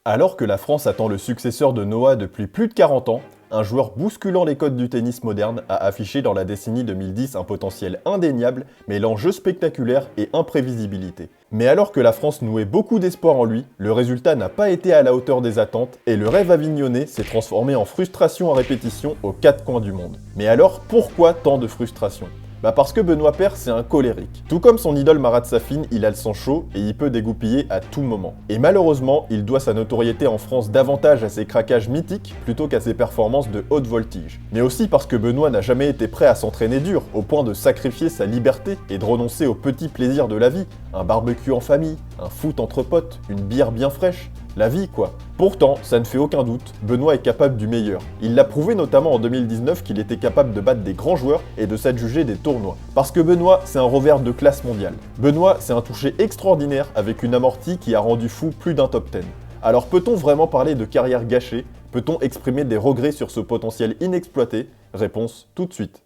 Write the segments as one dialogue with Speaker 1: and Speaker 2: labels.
Speaker 1: Alors que la France attend le successeur de Noah depuis plus de 40 ans, un joueur bousculant les codes du tennis moderne a affiché dans la décennie 2010 un potentiel indéniable, mêlant jeu spectaculaire et imprévisibilité. Mais alors que la France nouait beaucoup d'espoir en lui, le résultat n'a pas été à la hauteur des attentes et le rêve avignonné s'est transformé en frustration à répétition aux quatre coins du monde. Mais alors, pourquoi tant de frustration ? Parce que Benoît Paire, c'est un colérique. Tout comme son idole Marat Safin, il a le sang chaud et il peut dégoupiller à tout moment. Et malheureusement, il doit sa notoriété en France davantage à ses craquages mythiques plutôt qu'à ses performances de haute voltige. Mais aussi parce que Benoît n'a jamais été prêt à s'entraîner dur, au point de sacrifier sa liberté et de renoncer aux petits plaisirs de la vie. Un barbecue en famille, un foot entre potes, une bière bien fraîche. La vie, quoi. Pourtant, ça ne fait aucun doute, Benoît est capable du meilleur. Il l'a prouvé notamment en 2019 qu'il était capable de battre des grands joueurs et de s'adjuger des tournois. Parce que Benoît, c'est un revers de classe mondiale. Benoît, c'est un toucher extraordinaire avec une amortie qui a rendu fou plus d'un top 10. Alors peut-on vraiment parler de carrière gâchée ? Peut-on exprimer des regrets sur ce potentiel inexploité ? Réponse tout de suite.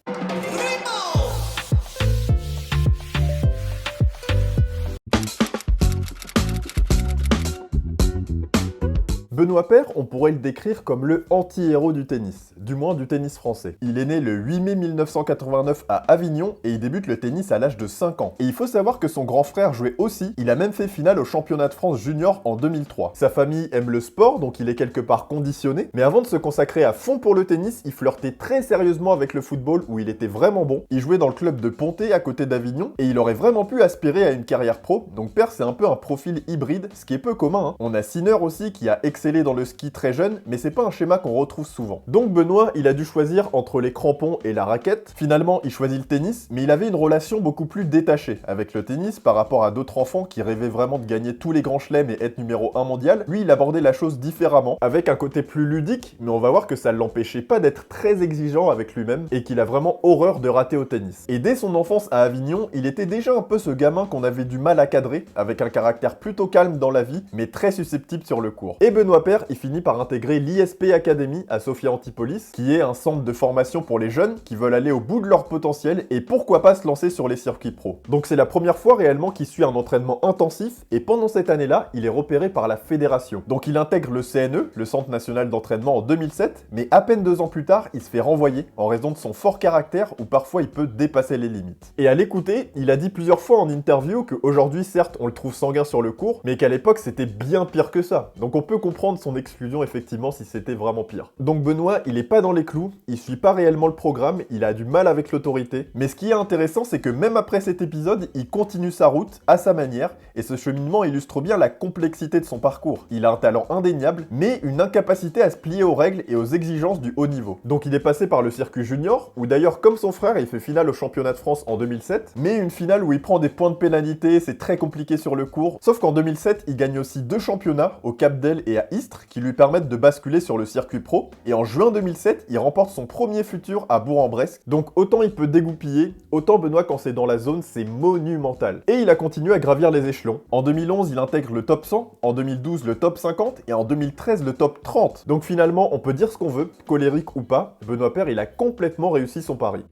Speaker 1: Benoît Paire, on pourrait le décrire comme le anti-héros du tennis, du moins du tennis français. Il est né le 8 mai 1989 à Avignon et il débute le tennis à l'âge de 5 ans. Et il faut savoir que son grand frère jouait aussi, il a même fait finale au championnat de France junior en 2003. Sa famille aime le sport, donc il est quelque part conditionné, mais avant de se consacrer à fond pour le tennis, il flirtait très sérieusement avec le football où il était vraiment bon. Il jouait dans le club de Pontet à côté d'Avignon et il aurait vraiment pu aspirer à une carrière pro, donc Paire c'est un peu un profil hybride, ce qui est peu commun. On a Sinner aussi qui a excellé dans le ski très jeune, mais c'est pas un schéma qu'on retrouve souvent. Donc Benoît, il a dû choisir entre les crampons et la raquette. Finalement, il choisit le tennis, mais il avait une relation beaucoup plus détachée avec le tennis par rapport à d'autres enfants qui rêvaient vraiment de gagner tous les grands chelems et être numéro 1 mondial. Lui, il abordait la chose différemment, avec un côté plus ludique, mais on va voir que ça ne l'empêchait pas d'être très exigeant avec lui-même et qu'il a vraiment horreur de rater au tennis. Et dès son enfance à Avignon, il était déjà un peu ce gamin qu'on avait du mal à cadrer, avec un caractère plutôt calme dans la vie, mais très susceptible sur le court. Et Benoît Paire, il finit par intégrer l'ISP Academy à Sophia Antipolis, qui est un centre de formation pour les jeunes qui veulent aller au bout de leur potentiel et pourquoi pas se lancer sur les circuits pro. Donc c'est la première fois réellement qu'il suit un entraînement intensif et pendant cette année-là, il est repéré par la fédération. Donc il intègre le CNE, le Centre National d'Entraînement en 2007, mais à peine 2 ans plus tard, il se fait renvoyer en raison de son fort caractère où parfois il peut dépasser les limites. Et à l'écouter, il a dit plusieurs fois en interview qu'aujourd'hui certes on le trouve sanguin sur le court, mais qu'à l'époque c'était bien pire que ça. Donc on peut comprendre son exclusion effectivement si c'était vraiment pire. Donc Benoît, il est pas dans les clous, il suit pas réellement le programme, il a du mal avec l'autorité, mais ce qui est intéressant c'est que même après cet épisode, il continue sa route à sa manière et ce cheminement illustre bien la complexité de son parcours. Il a un talent indéniable, mais une incapacité à se plier aux règles et aux exigences du haut niveau. Donc il est passé par le circuit junior, où d'ailleurs comme son frère, il fait finale au championnat de France en 2007, mais une finale où il prend des points de pénalité, c'est très compliqué sur le court, sauf qu'en 2007, il gagne aussi 2 championnats au Cap d'El et à Istres, qui lui permettent de basculer sur le circuit pro. Et en juin 2007, il remporte son premier futur à Bourg-en-Bresse. Donc autant il peut dégoupiller, autant Benoît quand c'est dans la zone, c'est monumental. Et il a continué à gravir les échelons. En 2011, il intègre le top 100, en 2012 le top 50 et en 2013 le top 30. Donc finalement, on peut dire ce qu'on veut, colérique ou pas, Benoît Paire, il a complètement réussi son pari.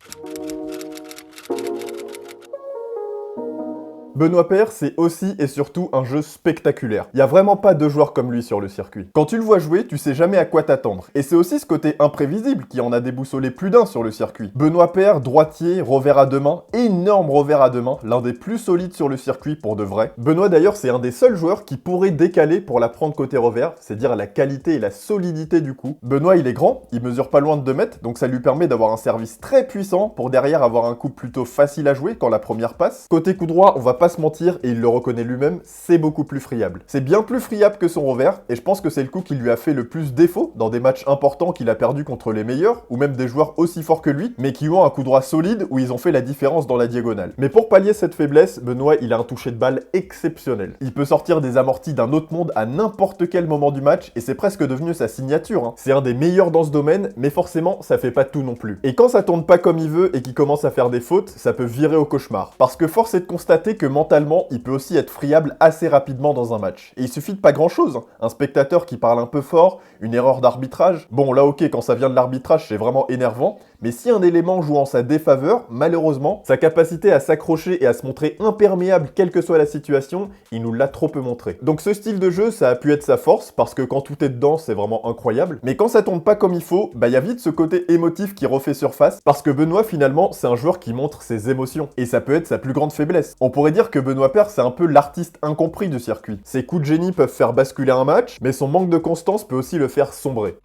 Speaker 1: Benoît Paire, c'est aussi et surtout un jeu spectaculaire. Il n'y a vraiment pas de joueur comme lui sur le circuit. Quand tu le vois jouer, tu sais jamais à quoi t'attendre. Et c'est aussi ce côté imprévisible qui en a déboussolé plus d'un sur le circuit. Benoît Paire, droitier, revers à deux mains, énorme revers à deux mains, l'un des plus solides sur le circuit pour de vrai. Benoît d'ailleurs, c'est un des seuls joueurs qui pourrait décaler pour la prendre côté revers, c'est dire la qualité et la solidité du coup. Benoît, il est grand, il mesure pas loin de 2 mètres, donc ça lui permet d'avoir un service très puissant pour derrière avoir un coup plutôt facile à jouer quand la première passe. Côté coup droit, on va pas se mentir, et il le reconnaît lui-même, c'est beaucoup plus friable. C'est bien plus friable que son revers, et je pense que c'est le coup qui lui a fait le plus défaut dans des matchs importants qu'il a perdu contre les meilleurs, ou même des joueurs aussi forts que lui, mais qui ont un coup droit solide où ils ont fait la différence dans la diagonale. Mais pour pallier cette faiblesse, Benoît, il a un toucher de balle exceptionnel. Il peut sortir des amortis d'un autre monde à n'importe quel moment du match, et c'est presque devenu sa signature. C'est un des meilleurs dans ce domaine, mais forcément, ça fait pas tout non plus. Et quand ça tourne pas comme il veut et qu'il commence à faire des fautes, ça peut virer au cauchemar. Parce que force est de constater que mentalement, il peut aussi être friable assez rapidement dans un match. Et il suffit de pas grand chose. Un spectateur qui parle un peu fort, une erreur d'arbitrage. Bon, là ok, quand ça vient de l'arbitrage, c'est vraiment énervant. Mais si un élément joue en sa défaveur, malheureusement, sa capacité à s'accrocher et à se montrer imperméable quelle que soit la situation, il nous l'a trop peu montré. Donc ce style de jeu, ça a pu être sa force, parce que quand tout est dedans, c'est vraiment incroyable. Mais quand ça tombe pas comme il faut, bah y a vite ce côté émotif qui refait surface, parce que Benoît, finalement, c'est un joueur qui montre ses émotions. Et ça peut être sa plus grande faiblesse. On pourrait dire que Benoît Paire, c'est un peu l'artiste incompris du circuit. Ses coups de génie peuvent faire basculer un match, mais son manque de constance peut aussi le faire sombrer.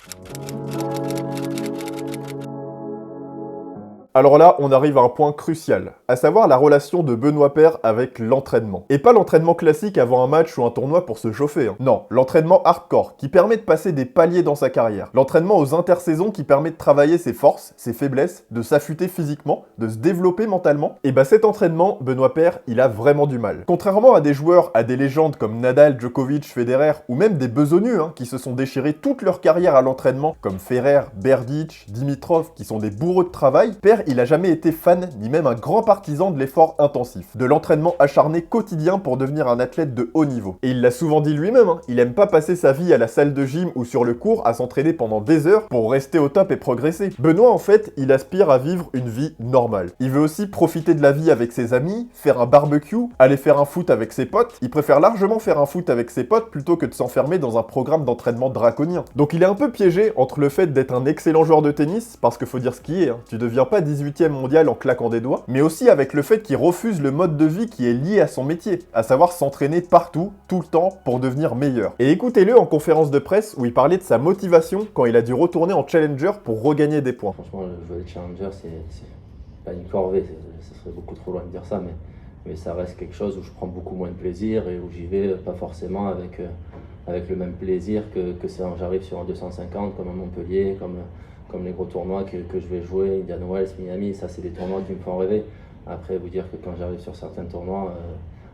Speaker 1: Alors là, on arrive à un point crucial, à savoir la relation de Benoît Paire avec l'entraînement. Et pas l'entraînement classique avant un match ou un tournoi pour se chauffer, hein. Non, l'entraînement hardcore, qui permet de passer des paliers dans sa carrière. L'entraînement aux intersaisons qui permet de travailler ses forces, ses faiblesses, de s'affûter physiquement, de se développer mentalement. Et bah cet entraînement, Benoît Paire, il a vraiment du mal. Contrairement à des joueurs, à des légendes comme Nadal, Djokovic, Federer, ou même des besogneux, hein, qui se sont déchirés toute leur carrière à l'entraînement, comme Ferrer, Berdych, Dimitrov, qui sont des bourreaux de travail, Paire, il a jamais été fan, ni même un grand partisan de l'effort intensif, de l'entraînement acharné quotidien pour devenir un athlète de haut niveau. Et il l'a souvent dit lui-même, hein, il aime pas passer sa vie à la salle de gym ou sur le court à s'entraîner pendant des heures pour rester au top et progresser. Benoît, en fait, il aspire à vivre une vie normale. Il veut aussi profiter de la vie avec ses amis, faire un barbecue, aller faire un foot avec ses potes. Il préfère largement faire un foot avec ses potes plutôt que de s'enfermer dans un programme d'entraînement draconien. Donc il est un peu piégé entre le fait d'être un excellent joueur de tennis, parce qu'il faut dire ce qui est, hein, tu deviens pas 18e mondial en claquant des doigts, mais aussi avec le fait qu'il refuse le mode de vie qui est lié à son métier, à savoir s'entraîner partout, tout le temps, pour devenir meilleur. Et écoutez-le en conférence de presse où il parlait de sa motivation quand il a dû retourner en challenger pour regagner des points.
Speaker 2: Franchement, jouer le challenger, c'est pas une corvée, ce serait beaucoup trop loin de dire ça, mais ça reste quelque chose où je prends beaucoup moins de plaisir et où j'y vais pas forcément avec le même plaisir que si j'arrive sur un 250 comme à Montpellier, comme les gros tournois que je vais jouer, Indian Wells, Miami, ça c'est des tournois qui me font rêver. Après, vous dire que quand j'arrive sur certains tournois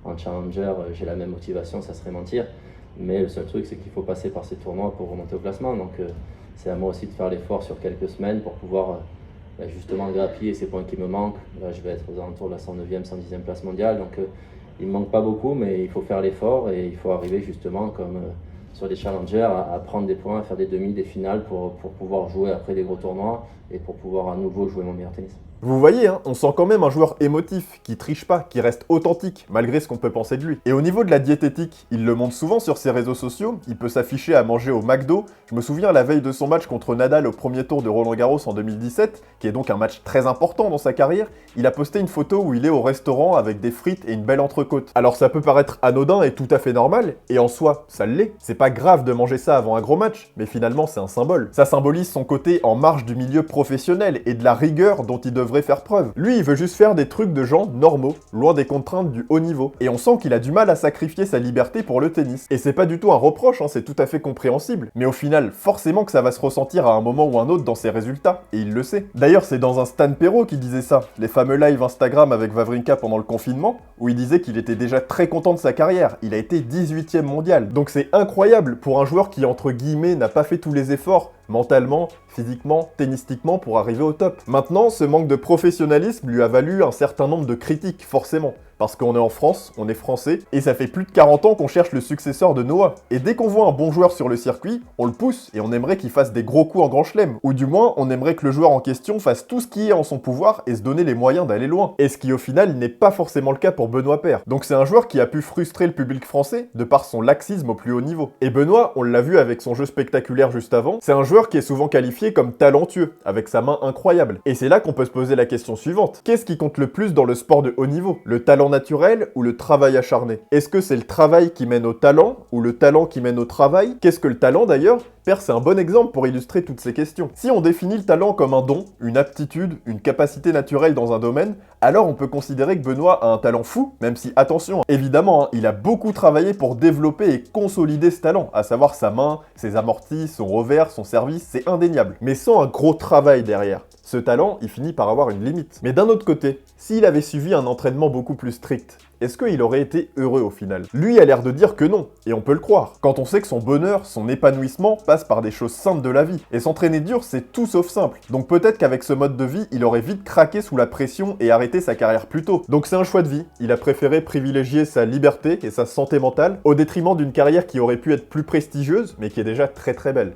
Speaker 2: en challenger, j'ai la même motivation, ça serait mentir. Mais le seul truc, c'est qu'il faut passer par ces tournois pour remonter au classement. Donc c'est à moi aussi de faire l'effort sur quelques semaines pour pouvoir justement grappiller ces points qui me manquent. Là, je vais être aux alentours de la 109e, 110e place mondiale. Donc il ne me manque pas beaucoup, mais il faut faire l'effort et il faut arriver justement comme sur des challengers à prendre des points, à faire des demi, des finales pour pouvoir jouer après des gros tournois et pour pouvoir à nouveau jouer mon meilleur tennis.
Speaker 1: Vous voyez, hein, on sent quand même un joueur émotif, qui triche pas, qui reste authentique, malgré ce qu'on peut penser de lui. Et au niveau de la diététique, il le montre souvent sur ses réseaux sociaux, il peut s'afficher à manger au McDo. Je me souviens la veille de son match contre Nadal au premier tour de Roland-Garros en 2017, qui est donc un match très important dans sa carrière, il a posté une photo où il est au restaurant avec des frites et une belle entrecôte. Alors ça peut paraître anodin et tout à fait normal, et en soi, ça l'est. C'est pas grave de manger ça avant un gros match, mais finalement c'est un symbole. Ça symbolise son côté en marge du milieu professionnel et de la rigueur dont il devrait faire preuve. Lui, il veut juste faire des trucs de gens normaux, loin des contraintes du haut niveau. Et on sent qu'il a du mal à sacrifier sa liberté pour le tennis. Et c'est pas du tout un reproche, hein, c'est tout à fait compréhensible. Mais au final, forcément que ça va se ressentir à un moment ou un autre dans ses résultats, et il le sait. D'ailleurs, c'est dans un Stan Perrault qui disait ça, les fameux lives Instagram avec Wawrinka pendant le confinement, où il disait qu'il était déjà très content de sa carrière. Il a été 18e mondial. Donc c'est incroyable pour un joueur qui, entre guillemets, n'a pas fait tous les efforts, mentalement, physiquement, tennistiquement, pour arriver au top. Maintenant, ce manque de professionnalisme lui a valu un certain nombre de critiques, forcément. Parce qu'on est en France, on est français, et ça fait plus de 40 ans qu'on cherche le successeur de Noah. Et dès qu'on voit un bon joueur sur le circuit, on le pousse, et on aimerait qu'il fasse des gros coups en grand chelem. Ou du moins, on aimerait que le joueur en question fasse tout ce qui est en son pouvoir et se donner les moyens d'aller loin. Et ce qui au final n'est pas forcément le cas pour Benoît Paire. Donc c'est un joueur qui a pu frustrer le public français de par son laxisme au plus haut niveau. Et Benoît, on l'a vu avec son jeu spectaculaire juste avant, c'est un joueur qui est souvent qualifié comme talentueux, avec sa main incroyable. Et c'est là qu'on peut se poser la question suivante. Qu'est-ce qui compte le plus dans le sport de haut niveau? Le talent naturel ou le travail acharné? Est-ce que c'est le travail qui mène au talent ou le talent qui mène au travail? Qu'est-ce que le talent d'ailleurs? Paire, c'est un bon exemple pour illustrer toutes ces questions. Si on définit le talent comme un don, une aptitude, une capacité naturelle dans un domaine, alors on peut considérer que Benoît a un talent fou, même si, attention, évidemment, hein, il a beaucoup travaillé pour développer et consolider ce talent, à savoir sa main, ses amortis, son revers, son service, c'est indéniable. Mais sans un gros travail derrière. Ce talent, il finit par avoir une limite. Mais d'un autre côté, s'il avait suivi un entraînement beaucoup plus strict, est-ce qu'il aurait été heureux au final? Lui a l'air de dire que non, et on peut le croire. Quand on sait que son bonheur, son épanouissement passe par des choses simples de la vie. Et s'entraîner dur, c'est tout sauf simple. Donc peut-être qu'avec ce mode de vie, il aurait vite craqué sous la pression et arrêté sa carrière plus tôt. Donc c'est un choix de vie. Il a préféré privilégier sa liberté et sa santé mentale au détriment d'une carrière qui aurait pu être plus prestigieuse, mais qui est déjà très très belle.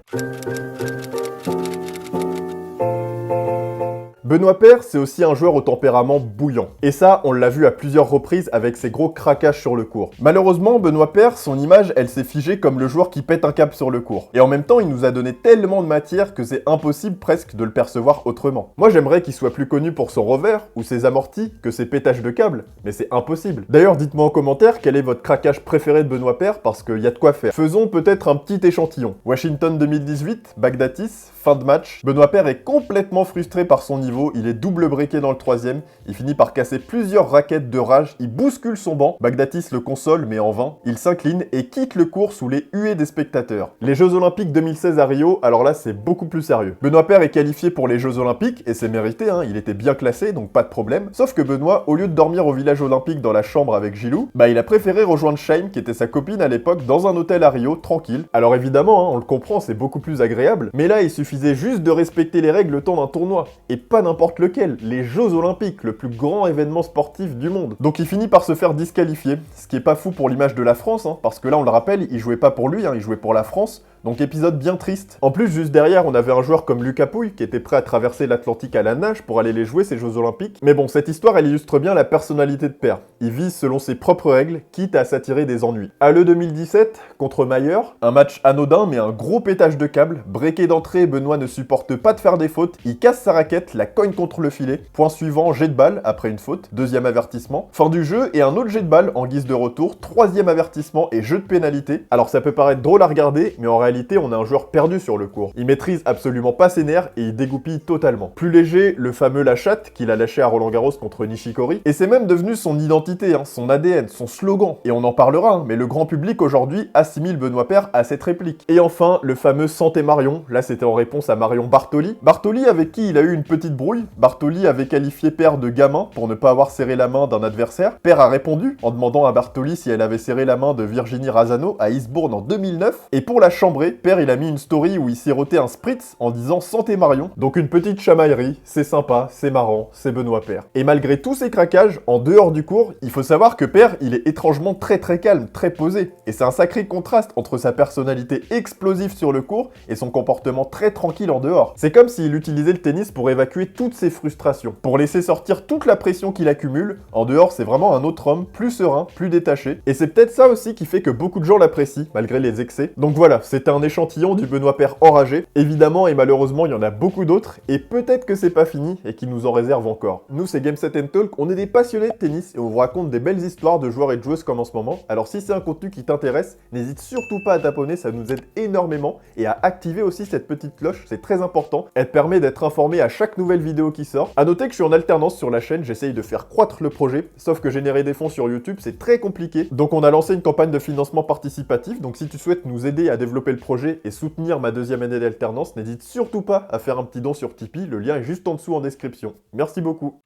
Speaker 1: Benoît Paire, c'est aussi un joueur au tempérament bouillant. Et ça, on l'a vu à plusieurs reprises avec ses gros craquages sur le court. Malheureusement, Benoît Paire, son image, elle s'est figée comme le joueur qui pète un câble sur le court. Et en même temps, il nous a donné tellement de matière que c'est impossible presque de le percevoir autrement. Moi, j'aimerais qu'il soit plus connu pour son revers ou ses amortis que ses pétages de câbles, mais c'est impossible. D'ailleurs, dites-moi en commentaire quel est votre craquage préféré de Benoît Paire parce qu'il y a de quoi faire. Faisons peut-être un petit échantillon. Washington 2018, Baghdatis, fin de match. Benoît Paire est complètement frustré par son niveau, il est double breaké dans le troisième, il finit par casser plusieurs raquettes de rage, il bouscule son banc, Baghdatis le console mais en vain, il s'incline et quitte le court sous les huées des spectateurs. Les Jeux Olympiques 2016 à Rio, alors là c'est beaucoup plus sérieux. Benoît Paire est qualifié pour les Jeux Olympiques et c'est mérité, hein, il était bien classé donc pas de problème, sauf que Benoît, au lieu de dormir au village olympique dans la chambre avec Gilou, il a préféré rejoindre Shaim qui était sa copine à l'époque dans un hôtel à Rio, tranquille. Alors évidemment, hein, on le comprend, c'est beaucoup plus agréable, mais là il suffisait juste de respecter les règles le temps d'un tournoi, et pas n'importe lequel, les Jeux Olympiques, le plus grand événement sportif du monde. Donc il finit par se faire disqualifier, ce qui est pas fou pour l'image de la France, hein, parce que là on le rappelle, il jouait pas pour lui, hein, il jouait pour la France, donc épisode bien triste. En plus, juste derrière, on avait un joueur comme Lucas Pouille qui était prêt à traverser l'Atlantique à la nage pour aller les jouer ces Jeux Olympiques. Mais bon, cette histoire, elle illustre bien la personnalité de Paire. Il vise selon ses propres règles, quitte à s'attirer des ennuis. À l'E 2017, contre Mayer, un match anodin mais un gros pétage de câble. Breaké d'entrée, Benoît ne supporte pas de faire des fautes. Il casse sa raquette, la cogne contre le filet. Point suivant, jet de balle après une faute. Deuxième avertissement. Fin du jeu et un autre jet de balle en guise de retour. Troisième avertissement et jeu de pénalité. Alors ça peut paraître drôle à regarder, mais en réalité, on a un joueur perdu sur le court. Il maîtrise absolument pas ses nerfs et il dégoupille totalement. Plus léger, le fameux la chatte qu'il a lâché à Roland Garros contre Nishikori. Et c'est même devenu son identité, hein, son ADN, son slogan. Et on en parlera, hein, mais le grand public aujourd'hui assimile Benoît Paire à cette réplique. Et enfin, le fameux Santé Marion. Là, c'était en réponse à Marion Bartoli. Bartoli avec qui il a eu une petite brouille. Bartoli avait qualifié Paire de gamin pour ne pas avoir serré la main d'un adversaire. Paire a répondu en demandant à Bartoli si elle avait serré la main de Virginie Razzano à Eastbourne en 2009. Et pour la chambrer, Paire il a mis une story où il sirotait un spritz en disant Santé Marion. Donc une petite chamaillerie, c'est sympa, c'est marrant, c'est Benoît Paire. Et malgré tous ces craquages, en dehors du court, il faut savoir que Paire, il est étrangement très calme, très posé. Et c'est un sacré contraste entre sa personnalité explosive sur le court et son comportement très tranquille en dehors. C'est comme s'il utilisait le tennis pour évacuer toutes ses frustrations, pour laisser sortir toute la pression qu'il accumule. En dehors, c'est vraiment un autre homme, plus serein, plus détaché. Et c'est peut-être ça aussi qui fait que beaucoup de gens l'apprécient, malgré les excès. Donc voilà, c'était un échantillon du Benoît Paire enragé. Évidemment et malheureusement, il y en a beaucoup d'autres, et peut-être que c'est pas fini et qu'il nous en réserve encore. Nous, c'est Game Set Talk, on est des passionnés de tennis et on vous raconte des belles histoires de joueurs et de joueuses comme en ce moment. Alors si c'est un contenu qui t'intéresse, n'hésite surtout pas à t'abonner, ça nous aide énormément, et à activer aussi cette petite cloche, c'est très important. Elle te permet d'être informé à chaque nouvelle vidéo qui sort. À noter que je suis en alternance sur la chaîne, j'essaye de faire croître le projet, sauf que générer des fonds sur YouTube, c'est très compliqué. Donc on a lancé une campagne de financement participatif, donc si tu souhaites nous aider à développer le projet et soutenir ma deuxième année d'alternance, n'hésite surtout pas à faire un petit don sur Tipeee, le lien est juste en dessous en description. Merci beaucoup.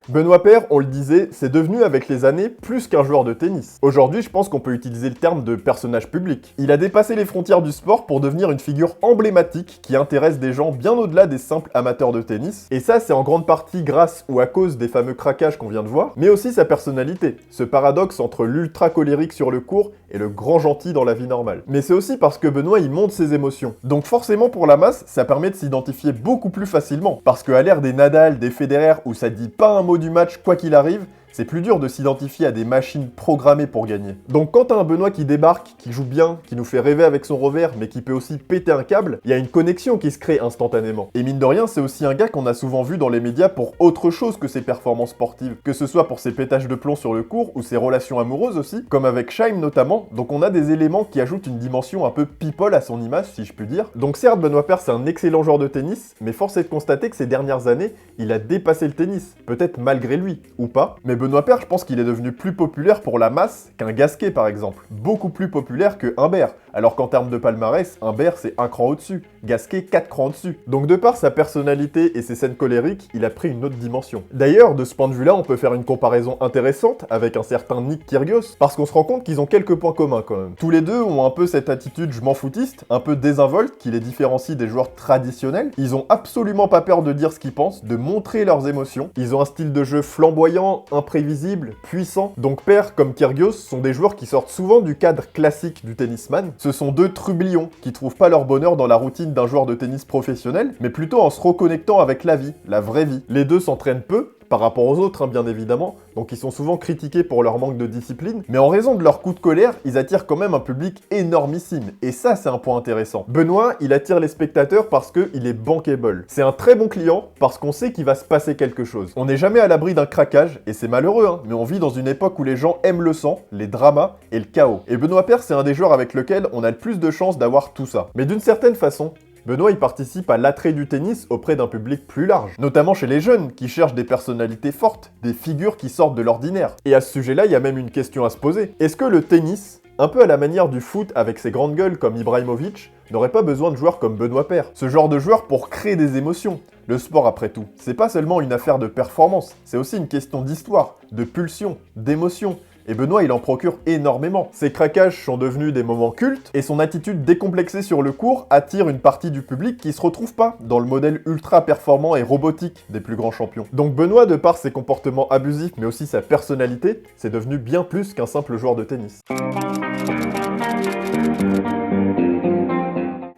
Speaker 1: Benoît Paire, on le disait, c'est devenu avec les années plus qu'un joueur de tennis. Aujourd'hui, je pense qu'on peut utiliser le terme de personnage public. Il a dépassé les frontières du sport pour devenir une figure emblématique qui intéresse des gens bien au-delà des simples amateurs de tennis. Et ça, c'est en grande partie grâce ou à cause des fameux craquages qu'on vient de voir, mais aussi sa personnalité. Ce paradoxe entre l'ultra colérique sur le court et le grand gentil dans la vie normale. Mais c'est aussi parce que Benoît, il montre ses émotions. Donc forcément, pour la masse, ça permet de s'identifier beaucoup plus facilement. Parce qu'à l'ère des Nadal, des Federer, où ça dit pas un mot du match quoi qu'il arrive, c'est plus dur de s'identifier à des machines programmées pour gagner. Donc quand t'as un Benoît qui débarque, qui joue bien, qui nous fait rêver avec son revers, mais qui peut aussi péter un câble, il y a une connexion qui se crée instantanément. Et mine de rien, c'est aussi un gars qu'on a souvent vu dans les médias pour autre chose que ses performances sportives, que ce soit pour ses pétages de plomb sur le court ou ses relations amoureuses aussi, comme avec Shaim notamment. Donc on a des éléments qui ajoutent une dimension un peu people à son image, si je puis dire. Donc certes, Benoît Paire c'est un excellent joueur de tennis, mais force est de constater que ces dernières années, il a dépassé le tennis, peut-être malgré lui, ou pas, mais Benoît Paire, je pense qu'il est devenu plus populaire pour la masse qu'un Gasquet par exemple. Beaucoup plus populaire que Humbert, alors qu'en termes de palmarès, Humbert c'est un cran au-dessus, Gasquet 4 crans au-dessus. Donc de par sa personnalité et ses scènes colériques, il a pris une autre dimension. D'ailleurs, de ce point de vue-là, on peut faire une comparaison intéressante avec un certain Nick Kyrgios, parce qu'on se rend compte qu'ils ont quelques points communs quand même. Tous les deux ont un peu cette attitude je m'en foutiste, un peu désinvolte, qui les différencie des joueurs traditionnels. Ils ont absolument pas peur de dire ce qu'ils pensent, de montrer leurs émotions. Ils ont un style de jeu flamboyant, imprévisible, puissant. Donc Paire comme Kyrgios sont des joueurs qui sortent souvent du cadre classique du tennisman, Ce sont deux trublions qui trouvent pas leur bonheur dans la routine d'un joueur de tennis professionnel, mais plutôt en se reconnectant avec la vie, la vraie vie. Les deux s'entraînent peu, par rapport aux autres, bien évidemment, donc ils sont souvent critiqués pour leur manque de discipline, mais en raison de leur coup de colère, ils attirent quand même un public énormissime, et ça c'est un point intéressant. Benoît, il attire les spectateurs parce qu'il est bankable. C'est un très bon client parce qu'on sait qu'il va se passer quelque chose. On n'est jamais à l'abri d'un craquage, et c'est malheureux, mais on vit dans une époque où les gens aiment le sang, les dramas et le chaos. Et Benoît Paire, c'est un des joueurs avec lequel on a le plus de chances d'avoir tout ça. Mais d'une certaine façon, Benoît il participe à l'attrait du tennis auprès d'un public plus large, notamment chez les jeunes qui cherchent des personnalités fortes, des figures qui sortent de l'ordinaire. Et à ce sujet-là, il y a même une question à se poser. Est-ce que le tennis, un peu à la manière du foot avec ses grandes gueules comme Ibrahimovic, n'aurait pas besoin de joueurs comme Benoît Paire? Ce genre de joueur pour créer des émotions. Le sport après tout, c'est pas seulement une affaire de performance, c'est aussi une question d'histoire, de pulsion, d'émotion. Et Benoît, il en procure énormément. Ses craquages sont devenus des moments cultes, et son attitude décomplexée sur le court attire une partie du public qui se retrouve pas dans le modèle ultra performant et robotique des plus grands champions. Donc Benoît, de par ses comportements abusifs, mais aussi sa personnalité, c'est devenu bien plus qu'un simple joueur de tennis.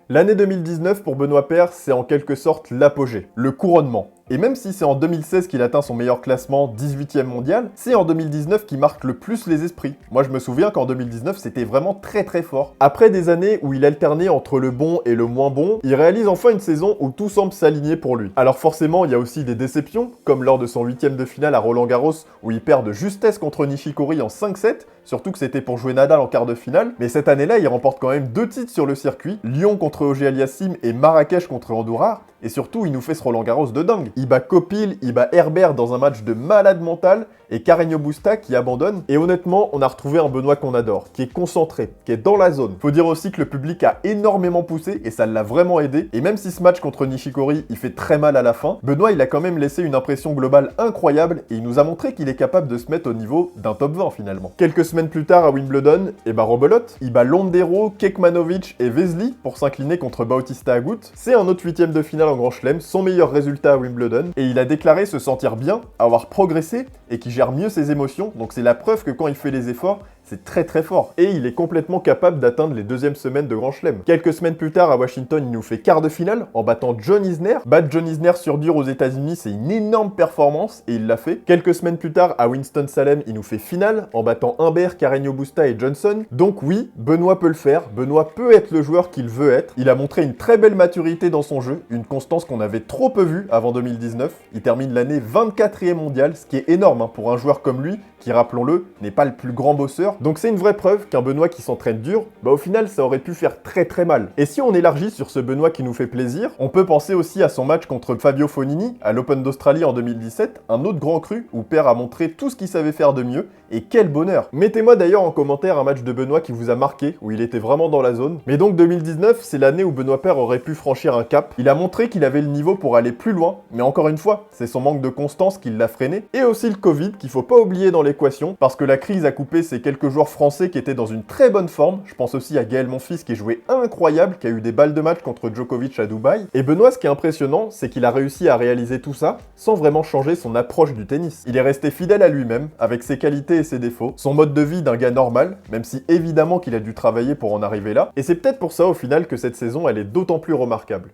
Speaker 1: L'année 2019 pour Benoît Paire, c'est en quelque sorte l'apogée, le couronnement. Et même si c'est en 2016 qu'il atteint son meilleur classement, 18e mondial, c'est en 2019 qu'il marque le plus les esprits. Moi je me souviens qu'en 2019 c'était vraiment très très fort. Après des années où il alternait entre le bon et le moins bon, il réalise enfin une saison où tout semble s'aligner pour lui. Alors forcément il y a aussi des déceptions, comme lors de son 8e de finale à Roland-Garros où il perd de justesse contre Nishikori en 5-7, surtout que c'était pour jouer Nadal en quart de finale, mais cette année-là il remporte quand même 2 titres sur le circuit, Lyon contre Auger-Aliassime et Marrakech contre Andorra, et surtout il nous fait ce Roland-Garros de dingue. Il bat Copil, il bat Herbert dans un match de malade mental, et Carreño Busta qui abandonne. Et honnêtement, on a retrouvé un Benoît qu'on adore, qui est concentré, qui est dans la zone. Faut dire aussi que le public a énormément poussé, et ça l'a vraiment aidé. Et même si ce match contre Nishikori, il fait très mal à la fin, Benoît il a quand même laissé une impression globale incroyable, et il nous a montré qu'il est capable de se mettre au niveau d'un top 20 finalement. Quelques semaines plus tard à Wimbledon, et bah rebelote, il bat Londero, Kekmanovic et Vesely pour s'incliner contre Bautista Agut. C'est un autre 8e de finale en Grand Chelem, son meilleur résultat à Wimbledon, et il a déclaré se sentir bien, avoir progressé, et qu'il gère mieux ses émotions, donc c'est la preuve que quand il fait les efforts, c'est très très fort. Et il est complètement capable d'atteindre les 2e semaines de Grand Chelem. Quelques semaines plus tard à Washington, il nous fait quart de finale en battant John Isner. Battre John Isner sur dur aux États-Unis, c'est une énorme performance et il l'a fait. Quelques semaines plus tard à Winston-Salem, il nous fait finale en battant Humbert, Carreño Busta et Johnson. Donc oui, Benoît peut le faire. Benoît peut être le joueur qu'il veut être. Il a montré une très belle maturité dans son jeu, une constance qu'on avait trop peu vue avant 2019. Il termine l'année 24e mondial, ce qui est énorme pour un joueur comme lui, qui, rappelons-le, n'est pas le plus grand bosseur. Donc c'est une vraie preuve qu'un Benoît qui s'entraîne dur, au final ça aurait pu faire très très mal. Et si on élargit sur ce Benoît qui nous fait plaisir, on peut penser aussi à son match contre Fabio Fognini à l'Open d'Australie en 2017, un autre grand cru où Paire a montré tout ce qu'il savait faire de mieux, et quel bonheur. Mettez-moi d'ailleurs en commentaire un match de Benoît qui vous a marqué, où il était vraiment dans la zone. Mais donc 2019, c'est l'année où Benoît Paire aurait pu franchir un cap. Il a montré qu'il avait le niveau pour aller plus loin, mais encore une fois, c'est son manque de constance qui l'a freiné, et aussi le Covid qu'il faut pas oublier dans l'équation, parce que la crise a coupé ces quelques joueurs français qui étaient dans une très bonne forme. Je pense aussi à Gaël Monfils qui jouait incroyable, qui a eu des balles de match contre Djokovic à Dubaï. Et Benoît, ce qui est impressionnant, c'est qu'il a réussi à réaliser tout ça sans vraiment changer son approche du tennis. Il est resté fidèle à lui-même, avec ses qualités et ses défauts, son mode de vie d'un gars normal, même si évidemment qu'il a dû travailler pour en arriver là. Et c'est peut-être pour ça au final que cette saison, elle est d'autant plus remarquable.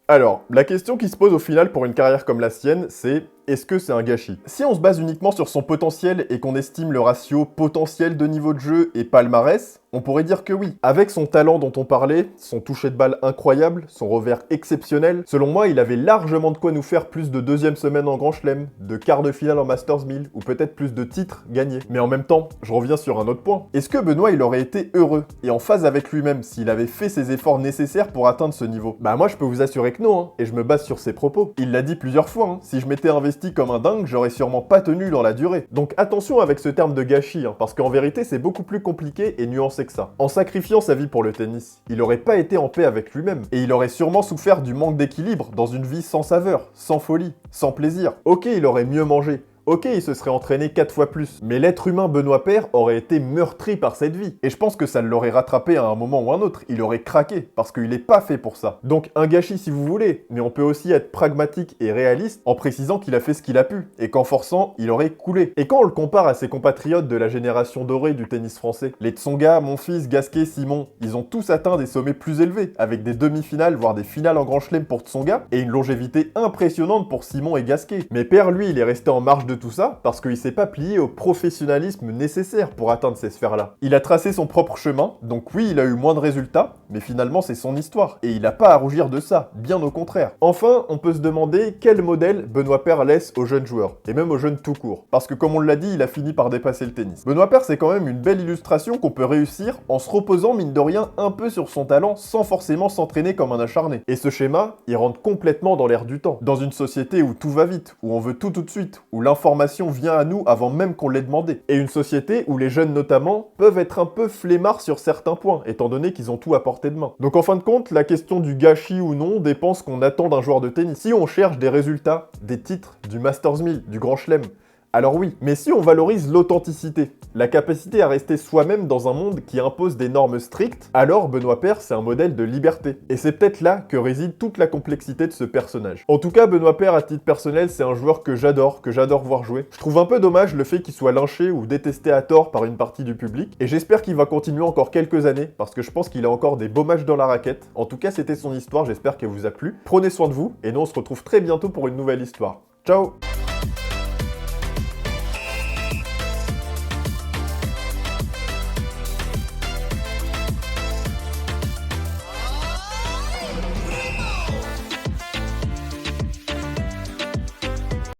Speaker 1: Alors, la question qui se pose au final pour une carrière comme la sienne, c'est est-ce que c'est un gâchis? Si on se base uniquement sur son potentiel et qu'on estime le ratio potentiel de niveau de jeu et palmarès, on pourrait dire que oui. Avec son talent dont on parlait, son toucher de balle incroyable, son revers exceptionnel, selon moi, il avait largement de quoi nous faire plus de 2e semaine en Grand Chelem, de quart de finale en Masters 1000, ou peut-être plus de titres gagnés. Mais en même temps, je reviens sur un autre point. Est-ce que Benoît, il aurait été heureux et en phase avec lui-même s'il avait fait ses efforts nécessaires pour atteindre ce niveau? Bah moi, je peux vous assurer que non, et je me base sur ses propos. Il l'a dit plusieurs fois, si je m'étais investi comme un dingue, j'aurais sûrement pas tenu dans la durée. Donc attention avec ce terme de gâchis, parce qu'en vérité, c'est beaucoup plus compliqué et nuancé que ça. En sacrifiant sa vie pour le tennis, il aurait pas été en paix avec lui-même, et il aurait sûrement souffert du manque d'équilibre dans une vie sans saveur, sans folie, sans plaisir. Ok, il aurait mieux mangé, Ok, il se serait entraîné 4 fois plus, mais l'être humain Benoît Paire aurait été meurtri par cette vie. Et je pense que ça l'aurait rattrapé à un moment ou un autre, il aurait craqué, parce qu'il n'est pas fait pour ça. Donc un gâchis si vous voulez, mais on peut aussi être pragmatique et réaliste en précisant qu'il a fait ce qu'il a pu, et qu'en forçant, il aurait coulé. Et quand on le compare à ses compatriotes de la génération dorée du tennis français, les Tsonga, Monfils, Gasquet, Simon, ils ont tous atteint des sommets plus élevés, avec des demi-finales, voire des finales en Grand Chelem pour Tsonga, et une longévité impressionnante pour Simon et Gasquet. Mais Paire, lui, il est resté en marge de tout ça, parce qu'il s'est pas plié au professionnalisme nécessaire pour atteindre ces sphères-là. Il a tracé son propre chemin, donc oui, il a eu moins de résultats, mais finalement c'est son histoire, et il n'a pas à rougir de ça, bien au contraire. Enfin, on peut se demander quel modèle Benoît Paire laisse aux jeunes joueurs, et même aux jeunes tout court, parce que comme on l'a dit, il a fini par dépasser le tennis. Benoît Paire, c'est quand même une belle illustration qu'on peut réussir en se reposant mine de rien un peu sur son talent sans forcément s'entraîner comme un acharné. Et ce schéma, il rentre complètement dans l'air du temps. Dans une société où tout va vite, où on veut tout de suite, où l'information vient à nous avant même qu'on l'ait demandé. Et une société où les jeunes notamment peuvent être un peu flemmards sur certains points, étant donné qu'ils ont tout à portée de main. Donc en fin de compte, la question du gâchis ou non dépend ce qu'on attend d'un joueur de tennis. Si on cherche des résultats, des titres, du Masters 1000, du Grand Chelem, alors oui, mais si on valorise l'authenticité, la capacité à rester soi-même dans un monde qui impose des normes strictes, alors Benoît Paire, c'est un modèle de liberté. Et c'est peut-être là que réside toute la complexité de ce personnage. En tout cas, Benoît Paire, à titre personnel, c'est un joueur que j'adore voir jouer. Je trouve un peu dommage le fait qu'il soit lynché ou détesté à tort par une partie du public, et j'espère qu'il va continuer encore quelques années, parce que je pense qu'il a encore des beaux matchs dans la raquette. En tout cas, c'était son histoire, j'espère qu'elle vous a plu. Prenez soin de vous, et nous on se retrouve très bientôt pour une nouvelle histoire. Ciao!